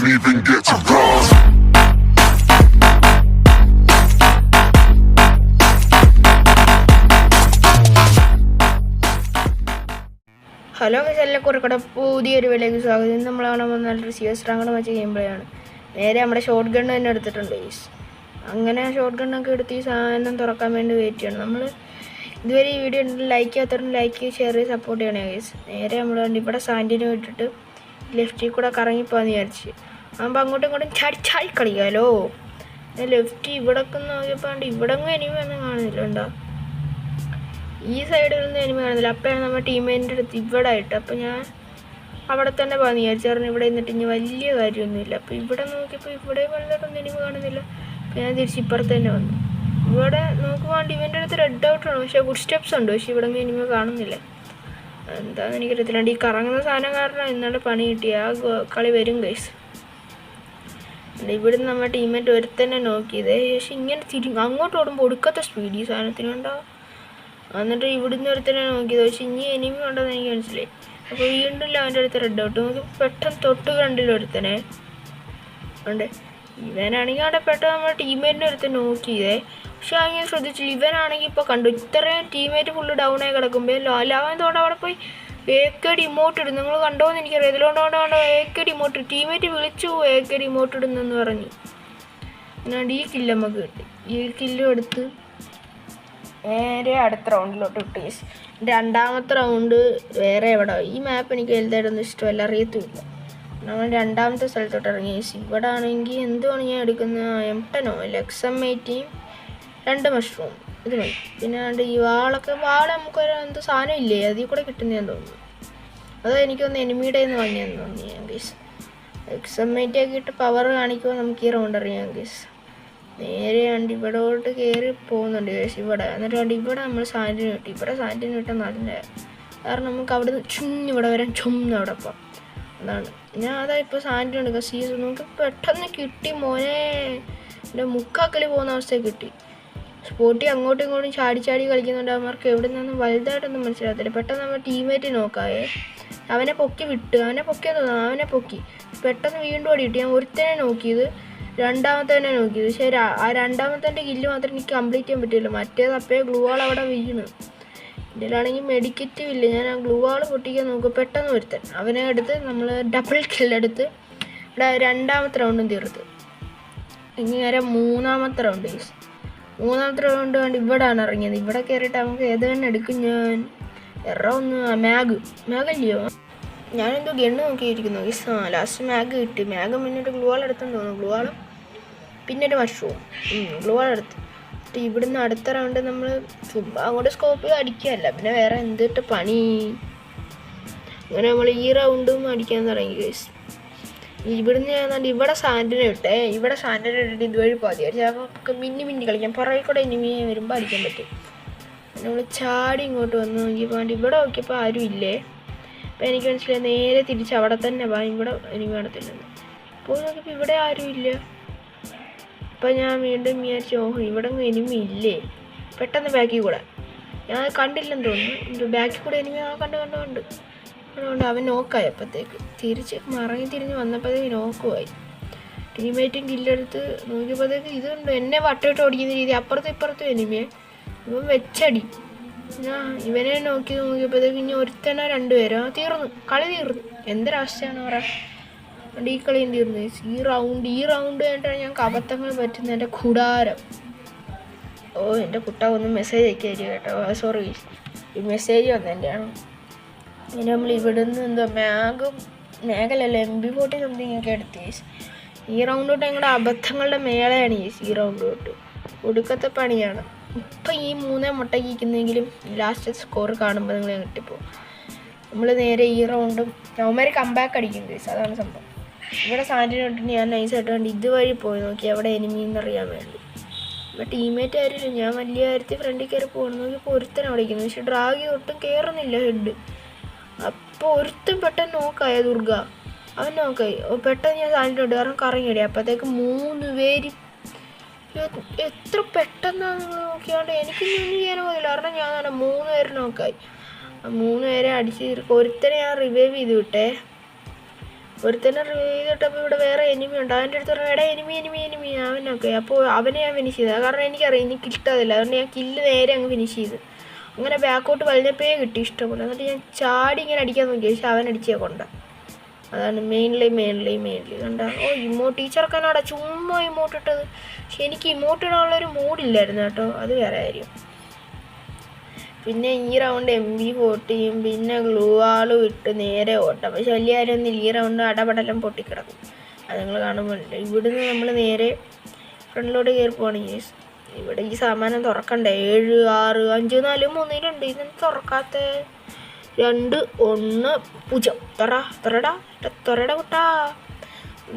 didn't even get to cross. Hello എല്ലാവർക്കും പുതിയൊരു വീഡിയോയിലേക്ക് സ്വാഗതം. ഇന്ന് നമ്മൾ കാണാൻ പോകുന്ന നല്ലൊരു CS റാങ്ക് മാച്ച് ചെയ്യുമ്പോഴാണ് നേരെ നമ്മുടെ ഷോർട്ട് ഗണ്ണ് തന്നെ എടുത്തിട്ടുണ്ട് ഗൈസ്. അങ്ങനെ ഷോർട്ട് ഗണ്ണൊക്കെ എടുത്ത് ഈ സാധനം തുറക്കാൻ വേണ്ടി വെയിറ്റ് ചെയ്യണം. നമ്മൾ ഇതുവരെ ഈ വീഡിയോ ലൈക്ക് ചെയ്യാത്തവരും ലൈക്ക് ഷെയർ ചെയ്ത് സപ്പോർട്ട് ചെയ്യണേ ഗൈസ്. നേരെ നമ്മൾ ഇവിടെ സാൻഡിനെ വിട്ടിട്ട് ലെഫ്റ്റിൽ കൂടെ കറങ്ങിപ്പോകാന്ന് വിചാരിച്ച് ആകുമ്പോൾ അങ്ങോട്ടും ഇങ്ങോട്ടും ചാടി കളിക്കാമല്ലോ. ലെഫ്റ്റ് ഇവിടെ ഒക്കെ നോക്കിയപ്പോൾ ഇവിടെ എനിമി ഒന്നും കാണുന്നില്ല. ഉണ്ടോ ഈ സൈഡിൽ നിന്ന് എനിമി കാണുന്നില്ല. അപ്പോഴാണ് നമ്മുടെ ടീമേറ്റിൻ്റെ അടുത്ത് ഇവിടെ ആയിട്ട്. അപ്പോൾ ഞാൻ അവിടെ തന്നെ പോകാൻ വിചാരിച്ചായിരുന്നു. ഇവിടെ നിന്നിട്ട് ഇനി വലിയ കാര്യമൊന്നുമില്ല. അപ്പോൾ ഇവിടെ നോക്കിയപ്പോൾ ഇവിടെ വലുതായിട്ടൊന്നും എനിമി കാണുന്നില്ല. അപ്പോൾ ഞാൻ തിരിച്ച് ഇപ്പുറത്ത് തന്നെ വന്നു. ഇവിടെ നോക്കുമ്പോൾ ഇവൻ്റെ അടുത്ത് റെഡ് ഔട്ടാണ്, പക്ഷേ ഗുഡ് സ്റ്റെപ്സ് ഉണ്ട്. പക്ഷേ ഇവിടെ എനിമി കാണുന്നില്ല. എന്താണെന്ന് എനിക്കറിയത്തില്ല. ഈ കറങ്ങുന്ന സാധനം കാരണം ഇന്നലെ പണി കിട്ടിയ ആ കളി വരും ഗൈസ്. ഇവിടുന്ന് നമ്മുടെ ടീമേറ്റ് ഒരുത്തന്നെ നോക്കിയത്. പക്ഷേ ഇങ്ങനെ അങ്ങോട്ട് ഓടുമ്പോൾ ഒടുക്കത്തെ സ്പീഡ് ഈ സാധനത്തിനുണ്ടാവും. എന്നിട്ട് ഇവിടുന്ന് ഒരുത്തന്നെ നോക്കിയത്. പക്ഷേ ഇനി എനിമി ഉണ്ടെന്ന് എനിക്ക് മനസ്സിലായി. അപ്പോൾ വീണ്ടും അവൻ്റെ അടുത്ത് റെഡ് ഔട്ട് നോക്കി പെട്ടെന്ന് തൊട്ട് കണ്ടില്ല ഒരുത്തനെ ഉണ്ട്. ഇവനാണെങ്കിൽ അവിടെ പെട്ടെന്ന് നമ്മുടെ ടീമേറ്റിൻ്റെ അടുത്ത് നോക്കിയതേ. പക്ഷെ അങ്ങനെ ശ്രദ്ധിച്ചില്ല. ഇവനാണെങ്കിൽ ഇപ്പോൾ കണ്ടു ഇത്രയും ടീമേറ്റ് ഫുള്ള് ഡൗൺ ആയി കിടക്കുമ്പോൾ അവൻ തോടെ അവിടെ പോയി ഏക്കടി ഇമോട്ട് ഇടും. നിങ്ങൾ കണ്ടോന്ന് എനിക്കറിയാം. ഇതിലോണ്ടോ ഏക്കടി ഇമോട്ട് ടീമേറ്റ് വിളിച്ചു ഏക്കടി ഇമോട്ട് ഇടുന്നെന്ന് പറഞ്ഞ്. എന്നാണ്ട് ഈ കില്ല് നമുക്ക് കിട്ടി. ഈ കില്ലും എടുത്ത് നേരെ അടുത്ത റൗണ്ടിലോട്ട് ഇട്ടു കേസ്. രണ്ടാമത്തെ റൗണ്ട് വേറെ എവിടെ. ഈ മാപ്പ് എനിക്ക് വലുതായിട്ടൊന്നും ഇഷ്ടമല്ല, അറിയത്തുമില്ല. നമ്മൾ രണ്ടാമത്തെ സ്ഥലത്തോട്ട് ഇറങ്ങി കേസ്. ഇവിടെ ആണെങ്കിൽ എന്തുവാണ് ഞാൻ എടുക്കുന്നത്? M10 XM80 2 മഷ്റൂം ഇത് മതി. പിന്നെ ഈ വാള് നമുക്കൊരു എന്തോ സാധനം ഇല്ലേ, അതിൽ കൂടെ കിട്ടുന്നതെന്ന് തോന്നുന്നു. അത് എനിക്കൊന്ന് എനിമിയുടെ നിന്ന് വാങ്ങിയെന്ന് തോന്നി ഞാൻ കേസ്. XM80 ഒക്കെ ഇട്ട് പവർ കാണിക്കുമ്പോൾ നമുക്ക് ഈ റൗണ്ട് അറിയാം കേസ്. നേരെ ഇവിടോട്ട് കയറി പോകുന്നുണ്ട് കേസ്. ഇവിടെ എന്നിട്ട് ഇവിടെ നമ്മൾ സാൻഡിന് കിട്ടി. ഇവിടെ സാൻഡിന് കിട്ടാൻ നല്ല കാരണം നമുക്ക് അവിടെ നിന്ന് ഇവിടെ വരാൻ അവിടെ പോകാം. അതാണ് ഞാൻ ഇപ്പോൾ സാൻഡിന് എടുക്കുക. സീസൺ നമുക്ക് പെട്ടെന്ന് കിട്ടി മോനെ. എൻ്റെ മുക്കാക്കളി പോകുന്ന അവസ്ഥയിൽ കിട്ടി. സ്പോട്ടി അങ്ങോട്ടും ഇങ്ങോട്ടും ചാടി കളിക്കുന്നുണ്ട്. അവന്മാർക്ക് എവിടെ നിന്നും വലുതായിട്ടൊന്നും മനസ്സിലാകത്തില്ല. പെട്ടെന്ന് നമ്മൾ ടീമേറ്റ് നോക്കാവേ. അവനെ പൊക്കി അവനെ പൊക്കി പെട്ടെന്ന് വീണ്ടും ഓടിയിട്ട് ഞാൻ ഒരുത്തനെ നോക്കിയത്, രണ്ടാമത്തെ തന്നെ നോക്കിയത്. പക്ഷേ ആ രണ്ടാമത്തെ കില്ല് മാത്രം എനിക്ക് കംപ്ലീറ്റ് ചെയ്യാൻ പറ്റില്ല. മറ്റേത് അപ്പേ ഗ്ലൂ വാൾ അവിടെ വീണ്. ഇതിലാണെങ്കിൽ മെഡിക്കറ്റും ഇല്ല. ഞാൻ ആ ഗ്ലൂ വാൾ പൊട്ടിക്കാൻ നോക്കും. പെട്ടെന്ന് ഒരുത്തൻ അവനെ എടുത്ത് നമ്മൾ ഡബിൾ കില്ലെടുത്ത് ഇവിടെ രണ്ടാമത്തെ റൗണ്ടും തീർത്ത്. ഇനി നേരെ മൂന്നാമത്തെ റൗണ്ട് കണ്ട് ഇവിടെയാണ് ഇറങ്ങിയത്. ഇവിടെ കയറിയിട്ട് നമുക്ക് ഏത് തന്നെ എടുക്കും. ഞാൻ മാഗല്ലയോ ഞാനെന്തോ ഗണ്ണ് നോക്കിയിരിക്കുന്നു. ലാസ്റ്റ് മാഗ് കിട്ടി. മാഗ് പിന്നീട് ഗ്ലൂ വാൾ എടുത്തെന്ന് തോന്നുന്നു. ഗ്ലൂ വാളും പിന്നെ ഒരു മഷ്റൂം ഗ്ലൂ വാൾ എടുത്ത്. ഇവിടുന്ന് അടുത്ത റൗണ്ട് നമ്മൾ അങ്ങോട്ട് സ്കോപ്പ് അടിക്കുകയല്ല, പിന്നെ വേറെ എന്തിട്ട് പണി. അങ്ങനെ നമ്മൾ ഈ റൗണ്ടും അടിക്കാൻ തുടങ്ങി ഗൈസ്. ഇവിടുന്ന് ഞാൻ ഇവിടെ സാൻഡിനെ ഇട്ടേ. ഇവിടെ സാൻഡിനെ ഇട്ടിട്ട് ഇതുവഴി പോകാതെ ചിലപ്പോൾ മിന്നി കളിക്കാം. പുറകെ കൂടെ ഇനിമി വരുമ്പോൾ അടിക്കാൻ പറ്റും. നമ്മൾ ചാടി ഇങ്ങോട്ട് വന്ന് നോക്കിയപ്പോൾ ഇവിടെ നോക്കിയപ്പോൾ ആരും ഇല്ലേ. അപ്പോൾ എനിക്ക് മനസ്സിലായി നേരെ തിരിച്ച് അവിടെ തന്നെ വാ. ഇവിടെ എനിമി നടത്തില്ലെന്ന് പോയി നോക്കിയപ്പോൾ ഇവിടെ ആരും ഇല്ല. അപ്പോൾ ഞാൻ വീണ്ടും വിചാരിച്ചു ഇവിടെ എനിമി ഇല്ലേ. പെട്ടെന്ന് ബാക്കിൽ കൂടെ ഞാൻ കണ്ടില്ലെന്ന് തോന്നുന്നു. ബാക്കിൽ കൂടെ എനിമി കണ്ട് അതുകൊണ്ട് അവൻ നോക്കായി. അപ്പോഴത്തേക്ക് തിരിഞ്ഞ് വന്നപ്പോഴത്തേക്ക് നോക്കുമായി. ടീമേറ്റും കില്ലെടുത്ത് നോക്കിയപ്പോഴത്തേക്ക് ഇതുണ്ട് എന്നെ വട്ടമിട്ട് ഓടിക്കുന്ന രീതി. അപ്പുറത്തും ഇപ്പുറത്തും എനിമിയെ ഇവൻ വെച്ചടി. ഞാൻ ഇവനെ നോക്കിയപ്പോഴത്തേക്ക് ഇനി ഒരുത്തനോ രണ്ടുപേരോ കളി തീർന്നു. എന്തൊരവസ്ഥയാണ് പറയാം. ഈ കളിയും തീർന്നു. ഈ റൗണ്ട് കഴിഞ്ഞിട്ടാണ് ഞങ്ങൾക്ക് അബദ്ധങ്ങൾ പറ്റുന്ന എൻ്റെ കൂടാരം. എൻ്റെ കുട്ട ഒന്ന് മെസ്സേജ് അയക്കാതിരി കേട്ടോ. സോറി, ഈ മെസ്സേജ് വന്നതിൻ്റെയാണ്. പിന്നെ നമ്മൾ ഇവിടുന്ന് എന്തോ മേഘലല്ല MP40 സംതിങ് ഒക്കെ എടുത്ത്. ഈ റൗണ്ട് തൊട്ട് ഞങ്ങളുടെ അബദ്ധങ്ങളുടെ മേളയാണ് ഈ റൗണ്ട് തൊട്ട്. ഒടുക്കത്തെ പണിയാണ്. ഇപ്പം ഈ 3 മുട്ടയ്ക്കുന്നെങ്കിലും ലാസ്റ്റ് സ്കോർ കാണുമ്പോൾ നിങ്ങൾ കിട്ടിപ്പോവും. നമ്മൾ നേരെ ഈ റൗണ്ടും അവന്മാർ കംബാക്ക് അടിക്കും കേസ്. അതാണ് സംഭവം. ഇവിടെ സാൻഡിന് ഇട്ടിട്ട് ഞാൻ നൈസായിട്ട് കണ്ട് ഇതുവഴി പോയി നോക്കി അവിടെ എനിമീന്നറിയാൻ വേണ്ടി. ഇവിടെ ടീമേറ്റ് ആയിരിക്കില്ല. ഞാൻ വലിയ കാര്യത്തിൽ ഫ്രണ്ടിൽ കയറി പോകണം നോക്കിയപ്പോൾ ഒരുത്തനെ അടിക്കുന്നു. പക്ഷെ ഡ്രാഗി ഒട്ടും കയറുന്നില്ല ഹെഡ്. അപ്പോൾ ഒരുത്തൻ പെട്ടെന്ന് നോക്കായ ദുർഗ അവൻ നോക്കായി. പെട്ടെന്ന് ഞാൻ സാൻഡിന് ഇട്ട് കാരണം കറങ്ങിയിടേ. അപ്പോഴത്തേക്ക് 3 പേര് എത്ര പെട്ടെന്നാണ് നിങ്ങൾ നോക്കിയാണ്ട് എനിക്കൊന്നും ചെയ്യാനും പോകില്ല. കാരണം ഞാൻ 3 പേര് നോക്കായി. 3 പേരെ അടിച്ച് ഒരുത്തനെ ഞാൻ റിവൈവ് ചെയ്ത് വിട്ടേ. ഒരുത്തന്നെ റിവൈവ് ചെയ്തിട്ടപ്പോൾ ഇവിടെ വേറെ എനിമി ഉണ്ട്. അവൻ്റെ അടുത്ത് പറഞ്ഞു എടാ എനിമി അവനൊക്കെ. അപ്പോൾ അവനെ ഞാൻ ഫിനിഷ് ചെയ്തത്. കാരണം എനിക്കറിയാം എനിക്ക് കിട്ടാതില്ല. അതുകൊണ്ട് ഞാൻ കില്ല് നേരെ അങ്ങ് ഫിനിഷ് ചെയ്ത്. അങ്ങനെ ബാക്കോട്ട് വലിഞ്ഞപ്പേ കിട്ടി ഇഷ്ടംപോലെ. എന്നിട്ട് ഞാൻ ചാടി ഇങ്ങനെ അടിക്കാൻ നോക്കി. പക്ഷെ അവൻ അടിച്ചേ കൊണ്ട. അതാണ് മെയിൻലി കണ്ട. ടീച്ചർക്കാനാടാ ചുമ്മാ ഇമോട്ട് ഇട്ടത്. പക്ഷെ എനിക്ക് ഇമോട്ട് ഇടാനുള്ളൊരു മൂഡില്ലായിരുന്നു കേട്ടോ. അത് വേറെ കാര്യം. പിന്നെ ഈ റൗണ്ട് MP40 പിന്നെ ഗ്ലൂ വാളും ഇട്ട് നേരെ ഓട്ടം. പക്ഷെ വലിയ കാര്യമൊന്നുമില്ല. ഈ റൗണ്ട് അടപടലം പൊട്ടിക്കിടക്കും. അത് നിങ്ങൾ കാണുമ്പോൾ ഇവിടുന്ന് നമ്മൾ നേരെ ഫ്രണ്ടിലോട്ട് കയറി പോകണം. ഇവിടെ ഈ സാമാനം തുറക്കണ്ടേ. 7 6 5 4 3 2 ഇതൊന്നും തുറക്കാത്ത 2 1 0 തുറടാ കുട്ടാ.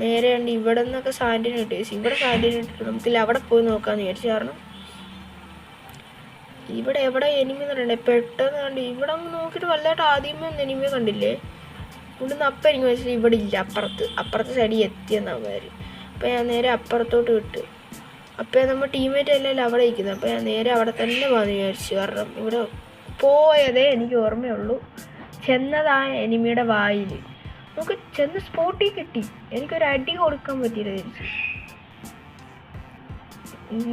നേരെ ഉണ്ട് ഇവിടെ നിന്നൊക്കെ സാൻഡിന് കിട്ടി. ഇവിടെ സാൻഡിന് ഇട്ടിട്ട് നമുക്കില്ല അവിടെ പോയി നോക്കാമെന്ന് വിചാരിച്ചു. കാരണം ഇവിടെ എവിടെ എനിമി പറയണ്ടേ പെട്ടെന്ന് കണ്ട് ഇവിടെ അങ്ങ് നോക്കിയിട്ട് വലുതായിട്ട് ആദ്യമേ ഒന്നും എനിമിയെ കണ്ടില്ലേ. ഇവിടുന്ന് അപ്പം എനിക്ക് മനസ്സിലായി ഇവിടെ ഇല്ല. അപ്പുറത്തെ സൈഡിൽ എത്തിയെന്നാകുമാര്. അപ്പം ഞാൻ നേരെ അപ്പുറത്തോട്ട് വിട്ട്. അപ്പം നമ്മൾ ടീമേറ്റ് അല്ലല്ലോ അവിടെ ഇരിക്കുന്നത്. അപ്പം ഞാൻ നേരെ അവിടെ തന്നെ വന്ന് വിചാരിച്ചു. കാരണം ഇവിടെ പോയതേ എനിക്ക് ഓർമ്മയുള്ളൂ. ചെന്നതാ എനിമിയുടെ വായിൽ. നമുക്ക് ചെന്ന് സ്പോട്ടിൽ കിട്ടി. എനിക്കൊരു അടി കൊടുക്കാൻ പറ്റിയില്ല തിരിച്ച്.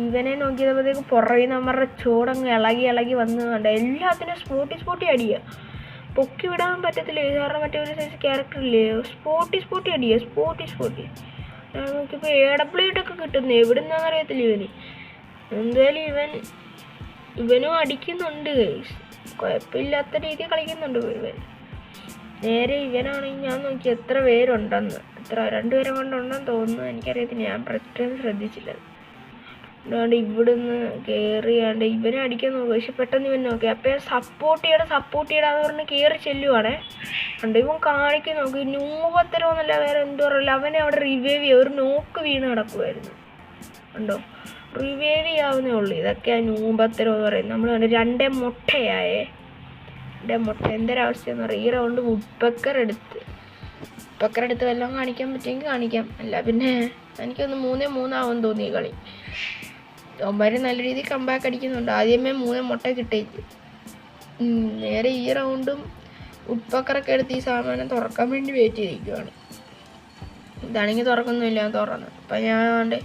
ഇവനെ നോക്കിയപ്പോഴത്തേക്ക് പുറകിൽ നമ്മളുടെ ചൂടങ്ങ് ഇളകി വന്ന് കണ്ട. എല്ലാത്തിനും സ്പോട്ടി അടിയുക. പൊക്കി വിടാൻ പറ്റത്തില്ല. കാരണം മറ്റേ ഒരു സൈസ് ക്യാരക്ടറില്ലേ സ്പോട്ടി അടിയുക. സ്പോട്ടി ഞാൻ നോക്കിയപ്പോൾ AW കിട്ടുന്നു. എവിടെ നിന്നാന്ന് അറിയത്തില്ല ഇവന്. എന്തായാലും ഇവനും അടിക്കുന്നുണ്ട്. കുഴപ്പമില്ലാത്ത രീതിയിൽ കളിക്കുന്നുണ്ട് ഇവൻ. നേരെ ഇവനാണെങ്കിൽ ഞാൻ നോക്കി എത്ര പേരുണ്ടെന്ന്. 2 പേരെ കൊണ്ടുണ്ടെന്ന് തോന്നുന്നു. എനിക്കറിയത്തില്ല. ഞാൻ പ്രത്യേകം ശ്രദ്ധിച്ചില്ല. അതുകൊണ്ട് ഇവിടുന്ന് കയറിയാണ്ട് ഇവനെ അടിക്കാൻ നോക്കുക. പക്ഷെ പെട്ടെന്ന് ഇവൻ നോക്കി. അപ്പം ഞാൻ സപ്പോർട്ട് ചെയ്യടാന്ന് പറഞ്ഞ് കയറി ചെല്ലുവാണേ. കണ്ടോ ഇവൻ കാണിക്കാൻ നോക്കി. നൂപത്തരമൊന്നുമല്ല വേറെ എന്തോ പറയില്ല. അവനെ അവിടെ റിവൈവ് ചെയ്യുക. ഒരു നോക്ക് വീണ് കിടക്കുമായിരുന്നു. കണ്ടോ റിവൈവ് ചെയ്യാവുന്നേ ഉള്ളൂ. ഇതൊക്കെ നൂപത്തരം എന്ന് പറയുന്നത്. നമ്മൾ കണ്ട് 2 മുട്ടയായേ. 2 മുട്ട എന്തൊരവസ്ഥയെന്ന് പറയും. ഈ റൗണ്ട് വുഡ്പെക്കർ എടുത്ത് വല്ലതും കാണിക്കാൻ പറ്റുമെങ്കിൽ കാണിക്കാം. അല്ല പിന്നെ എനിക്കൊന്ന് 3-3 ആവുമെന്ന് തോന്നി ഈ കളി. അവന്മാർ നല്ല രീതിയിൽ കമ്പാക്ക് അടിക്കുന്നുണ്ട്. ആദ്യമേ 3 മുട്ട കിട്ടിയില്ല. നേരെ ഈ റൗണ്ടും വുഡ്പെക്കറൊക്കെ എടുത്ത് ഈ സാമാനം തുറക്കാൻ വേണ്ടി വെയിറ്റ് ചെയ്തിരിക്കുവാണ്. ഇതാണെങ്കിൽ തുറക്കൊന്നുമില്ല. തുറന്ന് അപ്പം ഞാൻ വേണ്ടേ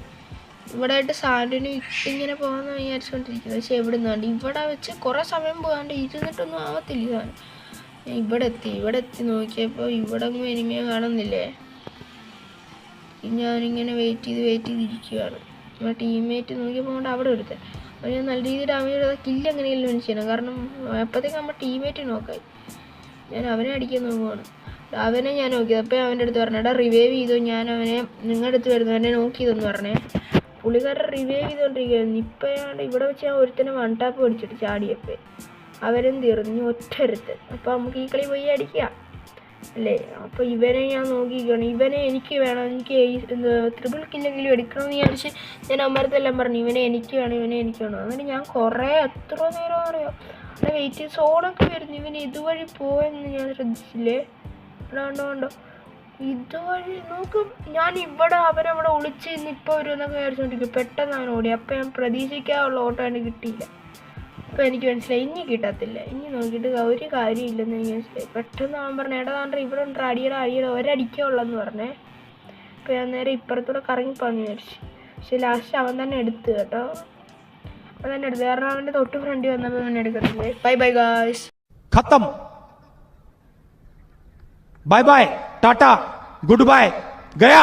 ഇവിടെ ആയിട്ട് സാൻഡിന് ഇട്ടിങ്ങനെ പോകാമെന്ന് വിചാരിച്ചുകൊണ്ടിരിക്കുന്നത്. പക്ഷെ എവിടെ നിന്നാണ്ട് ഇവിടെ വെച്ച് കുറേ സമയം പോകാണ്ട് ഇരുന്നിട്ടൊന്നും ആവത്തില്ല സാധനം. ഇവിടെ എത്തി നോക്കിയപ്പോൾ ഇവിടെ ഒന്നും എനിമിയെ കാണുന്നില്ലേ. ഞാനിങ്ങനെ വെയിറ്റ് ചെയ്തിരിക്കുകയാണ്. നമ്മുടെ ടീംമേറ്റ് നോക്കിയപ്പോൾ കൊണ്ട് അവിടെ എടുത്തത്. അപ്പോൾ ഞാൻ നല്ല രീതിയിൽ ഡാമേജ് കില്ല് എങ്ങനെയെങ്കിലും വിൻ ചെയ്യണം. കാരണം അപ്പോഴത്തേക്ക് നമ്മുടെ ടീംമേറ്റ് നോക്കായി. ഞാൻ അവനെ അടിക്കാൻ നോക്കുവാണ്. അവനെ ഞാൻ നോക്കിയത്. അപ്പോൾ അവൻ്റെ അടുത്ത് പറഞ്ഞേടാ റിവൈവ് ചെയ്തോ. ഞാൻ അവനെ നിങ്ങളുടെ അടുത്ത് വരുന്നവനെ നോക്കിയതെന്ന് പറഞ്ഞേ. പുള്ളിക്കാരൻ റിവൈവ് ചെയ്തുകൊണ്ടിരിക്കുകയായിരുന്നു. ഇപ്പം ഞാൻ ഇവിടെ വെച്ച് ഞാൻ ഒരുത്തനെ 1 ടാപ്പ് അടിച്ചിട്ട് ചാടിയപ്പോൾ അവരും തീർന്നു. ഒറ്റൊരുത്തൻ. അപ്പോൾ നമുക്ക് ഈ കളി പോയി അടിക്കാം അല്ലേ. അപ്പോൾ ഇവനെ ഞാൻ നോക്കിയിരിക്കുകയാണ്. ഇവനെ എനിക്ക് വേണം. എനിക്ക് ട്രിപ്പിൾ കില്ലെങ്കിലും എടുക്കണമെന്ന് വിചാരിച്ച് ഞാൻ അമ്മരത്തെല്ലാം പറഞ്ഞു ഇവനെ എനിക്ക് വേണം. അങ്ങനെ ഞാൻ കുറേ എത്ര നേരം അറിയാം അവിടെ വെയിറ്റ് ചെയ്ത് സോണൊക്കെ വരുന്നു. ഇവന് ഇതുവഴി പോയെന്ന് ഞാൻ ശ്രദ്ധിച്ചില്ലേ. കണ്ടോ ഇതുവഴി നോക്കും. ഞാൻ അവനവിടെ ഒളിച്ച് ഇന്ന് ഇപ്പോൾ വരുമെന്നൊക്കെ വിചാരിച്ചുകൊണ്ടിരിക്കും. പെട്ടെന്ന് അവൻ ഓടി. അപ്പം ഞാൻ പ്രതീക്ഷിക്കാനുള്ള ഓട്ടം അവന് കിട്ടിയില്ല. അപ്പോൾ എനിക്ക് മനസ്സിലായി ഇനി കിട്ടത്തില്ല. ഇനി നോക്കിയിട്ട് ഒരു കാര്യമില്ലെന്ന് എനിക്ക് മനസ്സിലായി. പെട്ടെന്ന് അവൻ പറഞ്ഞു എടാ ഇവിടെ ഉണ്ട് അടിയടാ ഒരടിക്കുള്ളെന്ന് പറഞ്ഞേ. അപ്പോൾ ഞാൻ നേരെ ഇപ്പുറത്തൂടെ കറങ്ങിപ്പോന്ന് വിചാരിച്ചു. പക്ഷെ ലാസ്റ്റ് അവൻ തന്നെ എടുത്ത് കേട്ടോ. അവൻ തന്നെ എടുത്ത്. കാരണം അവൻ്റെ തൊട്ട് ഫ്രണ്ടിൽ വന്നപ്പോൾ അവൻ എടുക്കത്തില്ലേ. Bye guys. खत्म. Bye bye tata good bye गया.